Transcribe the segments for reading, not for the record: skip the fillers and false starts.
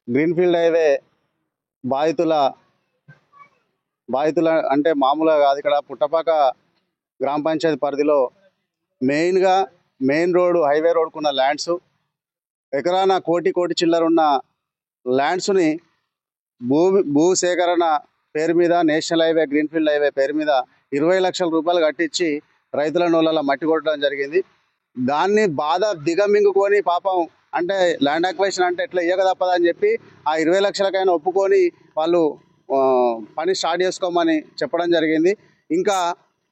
Greenfield highway బాధితుల బాధితుల అంటే మామూలుగా కాదు, ఇక్కడ పుట్టపాక గ్రామ పంచాయతీ పరిధిలో మెయిన్ రోడ్ హైవే రోడ్కున్న ల్యాండ్స్ ఎకరాన కోటి చిల్లర ఉన్న ల్యాండ్స్ని భూసేకరణ పేరు మీద నేషనల్ హైవే గ్రీన్ఫీల్డ్ హైవే పేరు మీద 20 లక్షల రూపాయలు కట్టించి రైతుల నోళ్ళ మట్టి కొట్టడం జరిగింది. దాన్ని బాధ దిగమింగుకొని పాపం అంటే ల్యాండ్ అక్వైషన్ అంటే ఎట్లా ఇయ్యక తప్పదని చెప్పి ఆ 20 లక్షలకైనా ఒప్పుకొని వాళ్ళు పని స్టార్ట్ చేసుకోమని చెప్పడం జరిగింది. ఇంకా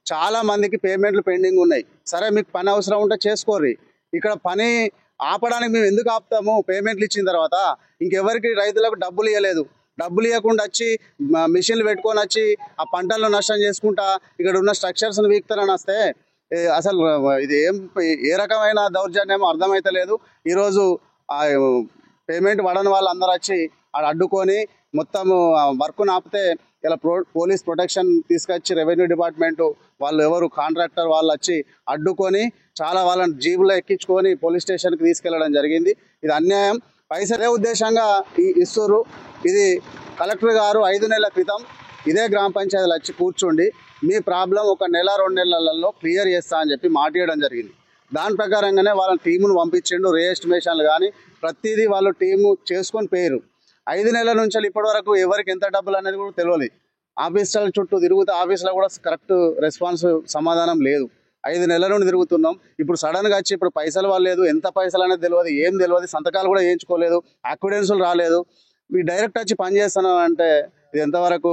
చాలా మందికి పేమెంట్లు పెండింగ్ ఉన్నాయి. సరే, మీకు పని అవసరం ఉంటే చేసుకోర్రి, ఇక్కడ పని ఆపడానికి మేము ఎందుకు ఆపుతాము? పేమెంట్లు ఇచ్చిన తర్వాత ఇంకెవరికి రైతులకు డబ్బులు ఇవ్వలేదు. డబ్బులు ఇవ్వకుండా వచ్చి మిషన్లు పెట్టుకొని వచ్చి ఆ పంటలను నష్టం చేసుకుంటా ఇక్కడ ఉన్న స్ట్రక్చర్స్ని వీక్తారని వస్తే అసలు ఇది ఏ రకమైన దౌర్జన్యమో అర్థమైతలేదు. ఈరోజు పేమెంట్ పడని వాళ్ళందరూ వచ్చి అడ్డుకొని మొత్తం వర్క్ను ఆపితే ఇలా పోలీస్ ప్రొటెక్షన్ తీసుకొచ్చి రెవెన్యూ డిపార్ట్మెంటు వాళ్ళు ఎవరు కాంట్రాక్టర్ వాళ్ళు వచ్చి అడ్డుకొని చాలా వాళ్ళని జీబులో ఎక్కించుకొని పోలీస్ స్టేషన్కి తీసుకెళ్లడం జరిగింది. ఇది అన్యాయం. పైసలే ఉద్దేశంగా ఇస్తున్నారు. ఇది కలెక్టర్ గారు 5 నెలల క్రితం ఇదే గ్రామ పంచాయతీలు వచ్చి కూర్చోండి, మీ ప్రాబ్లం 1 నెల 2 నెలలలో క్లియర్ చేస్తా అని చెప్పి మాట్లాడడం జరిగింది. దాని ప్రకారంగానే వాళ్ళ టీమును పంపించిండు. రీఎస్టిమేషన్లు కానీ ప్రతిదీ వాళ్ళు టీము చేసుకొని పోయారు. 5 నెలల నుంచి ఇప్పటి వరకు ఎవరికి ఎంత డబ్బులు అనేది కూడా తెలియదు. ఆఫీసుల చుట్టూ తిరుగుతూ ఆఫీసులో కూడా కరెక్ట్ రెస్పాన్స్ సమాధానం లేదు. 5 నెలల నుండి తిరుగుతున్నాం. ఇప్పుడు సడన్గా వచ్చి ఇప్పుడు పైసలు వాళ్ళలేదు, ఎంత పైసలు అనేది తెలియదు, ఏం తెలియదు, సంతకాలు కూడా వేయించుకోలేదు, అక్విడెన్సులు రాలేదు. మీరు డైరెక్ట్ వచ్చి పని చేస్తాను అంటే ఇది ఎంతవరకు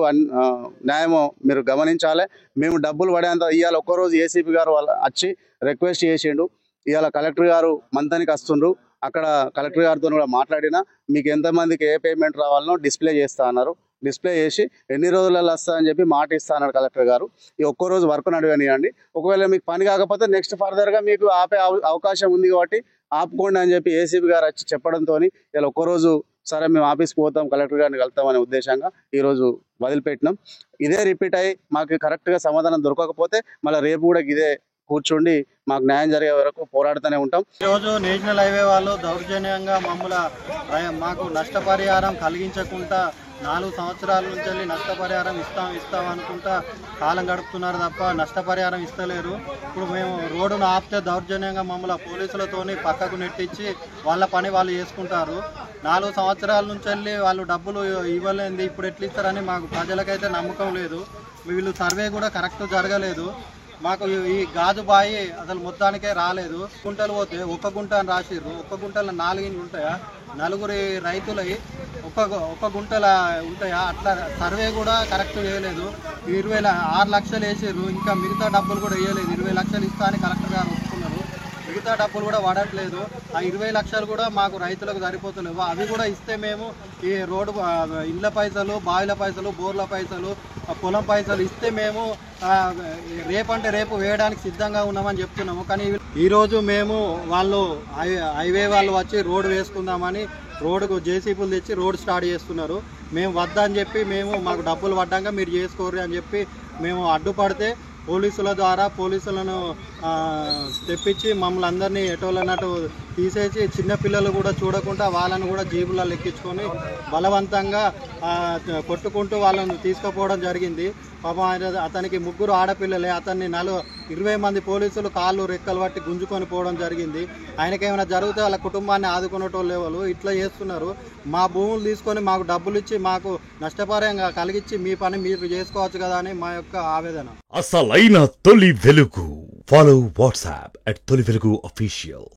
న్యాయమో మీరు గమనించాలి. మేము డబ్బులు పడేంత ఇవాళ ఒక్కరోజు ఏసీపీ గారు వచ్చి రిక్వెస్ట్ చేసిండు. ఇవాళ కలెక్టర్ గారు మంతానికి వస్తుండ్రు. అక్కడ కలెక్టర్ గారితో కూడా మాట్లాడినా మీకు ఎంతమందికి ఏ పేమెంట్ రావాలనో డిస్ప్లే చేస్తా అన్నారు. డిస్ప్లే చేసి ఎన్ని రోజులలో వస్తా అని చెప్పి మాట ఇస్తా అన్నాడు కలెక్టర్ గారు. ఈ ఒక్కరోజు వర్క్ నడవనియండి, ఒకవేళ మీకు పని కాకపోతే నెక్స్ట్ ఫర్దర్గా మీకు ఆపే అవకాశం ఉంది కాబట్టి ఆపుకోండి అని చెప్పి ఏసీపీ గారు వచ్చి చెప్పడంతో ఇలా ఒక్కరోజు సరే మేము ఆఫీస్కి పోతాం, కలెక్టర్ గారిని కలుతామనే ఉద్దేశంగా ఈరోజు వదిలిపెట్టినాం. ఇదే రిపీట్ అయ్యి మాకు కరెక్ట్గా సమాధానం దొరకకపోతే మళ్ళీ రేపు కూడా ఇదే కూర్చోండి మాకు న్యాయం జరిగే వరకు పోరాడుతూనే ఉంటాం. ఈరోజు నేషనల్ హైవే వాళ్ళు దౌర్జన్యంగా మాకు నష్టపరిహారం కలిగించకుండా 4 సంవత్సరాల నుంచి వెళ్ళి నష్టపరిహారం ఇస్తాం అనుకుంటా కాలం గడుపుతున్నారు తప్ప నష్టపరిహారం ఇస్తలేరు. ఇప్పుడు మేము రోడ్డును ఆపితే దౌర్జన్యంగా మమ్మల్ని పోలీసులతోని పక్కకు నెట్టించి వాళ్ళ పని వాళ్ళు చేసుకుంటారు. 4 సంవత్సరాల నుంచి వెళ్ళి వాళ్ళు డబ్బులు ఇవ్వలేదు. ఇప్పుడు ఎట్లా ఇస్తారని మాకు ప్రజలకైతే నమ్మకం లేదు. వీళ్ళు సర్వే కూడా కరెక్ట్ జరగలేదు. మాకు ఈ గాజు బాయి అసలు మొత్తానికే రాలేదు. గుంటలు పోతే 1 గుంట అని రాసిర్రు. 1 గుంటలో 4 ఇండ్లు ఉంటాయా? 4 రైతులై 1 గుంటల ఉంటాయా? అట్లా సర్వే కూడా కరెక్ట్ చేయలేదు. 6 లక్షలు వేసారు. ఇంకా మిగతా డబ్బులు కూడా వేయలేదు. 20 లక్షలు ఇస్తా అని కలెక్టర్ గారు ఒప్పుకున్నారు. మిగతా డబ్బులు కూడా పడట్లేదు. ఆ 20 లక్షలు కూడా మాకు రైతులకు సరిపోతలేవు. అవి కూడా ఇస్తే మేము ఈ రోడ్డు ఇళ్ళ పైసలు, బావిల పైసలు, బోర్ల పైసలు, పొలం పైసలు ఇస్తే మేము రేపంటే రేపు వేయడానికి సిద్ధంగా ఉన్నామని చెప్తున్నాము. కానీ ఈరోజు మేము హైవే వాళ్ళు వచ్చి రోడ్డు వేసుకుందామని రోడ్డుకు జేసీబీలు తెచ్చి రోడ్ స్టార్ట్ చేస్తున్నారు. మేము వద్దని చెప్పి మాకు డబ్బులు పడ్డాక మీరు చేసుకోరు అని చెప్పి మేము అడ్డుపడితే పోలీసుల ద్వారా పోలీసులను తెప్పించి మమ్మల్ని అందరినీ ఎటోలన్నట్టు తీసేసి చిన్నపిల్లలు కూడా చూడకుండా వాళ్ళను కూడా జీబులలో ఎక్కించుకొని బలవంతంగా కొట్టుకుంటూ వాళ్ళను తీసుకుపోవడం జరిగింది. పాపం అతనికి 3 ఆడపిల్లలే. అతన్ని 20 మంది పోలీసులు కాళ్ళు రెక్కలు పట్టి గుంజుకొని పోవడం జరిగింది. ఆయనకేమైనా జరిగితే వాళ్ళ కుటుంబాన్ని ఆదుకునేటోళ్ళు ఎవరు ఇట్లా చేస్తున్నారు. మా భూములు తీసుకొని మాకు డబ్బులు ఇచ్చి మాకు నష్టపరంగా కలిగించి మీ పని మీరు చేసుకోవచ్చు కదా అని మా యొక్క ఆవేదన. అసలైన తొలి వెలుగు. ఫాలో వాట్సాప్ @తొలి వెలుగు official.